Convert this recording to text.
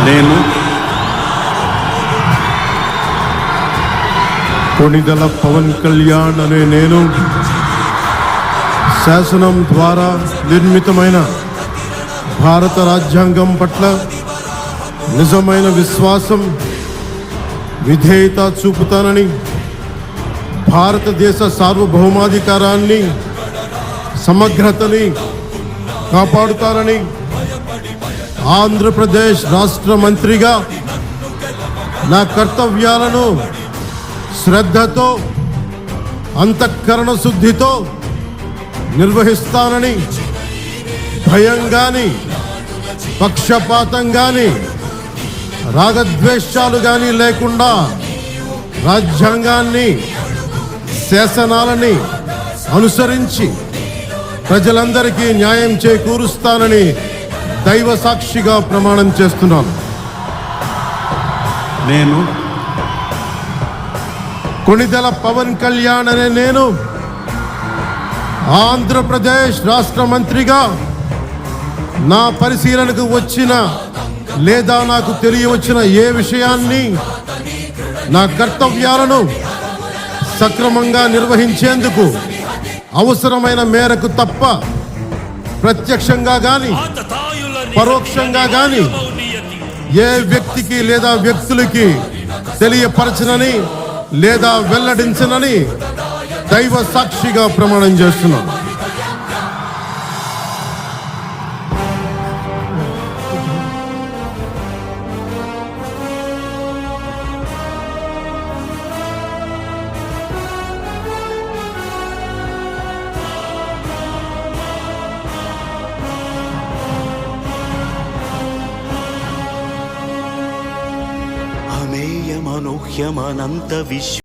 నేను కొణిదెల పవన్ కళ్యాణ్ అనే నేను శాసనం ద్వారా నిర్మితమైన భారత రాజ్యాంగం పట్ల నిజమైన విశ్వాసం, విధేయత చూపుతానని, భారతదేశ సార్వభౌమాధికారాన్ని, సమగ్రతని కాపాడుతానని, ఆంధ్రప్రదేశ్ రాష్ట్ర మంత్రిగా నా కర్తవ్యాలను శ్రద్ధతో, అంతఃకరణ శుద్ధితో నిర్వహిస్తానని, భయం గాని, పక్షపాతం గాని, రాగద్వేషాలు గాని లేకుండా రాజ్యాంగాన్ని, శాసనాలని అనుసరించి ప్రజలందరికీ న్యాయం చేకూరుస్తానని దైవ సాక్షిగా ప్రమాణం చేస్తున్నాను. నేను కొణిదెల పవన్ కళ్యాణ్ అనే నేను ఆంధ్రప్రదేశ్ రాష్ట్ర మంత్రిగా నా పరిశీలనకు వచ్చిన లేదా నాకు తెలియవచ్చిన ఏ విషయాన్ని, నా కర్తవ్యాలను సక్రమంగా నిర్వహించేందుకు అవసరమైన మేరకు తప్ప ప్రత్యక్షంగా గాని పరోక్షంగా గాని ఏ వ్యక్తికి లేదా వ్యక్తులకి తెలియపరచనని లేదా వెల్లడించనని దైవ సాక్షిగా ప్రమాణం చేస్తున్నాను. అమేయమనూహ్యమనంత విశ్వ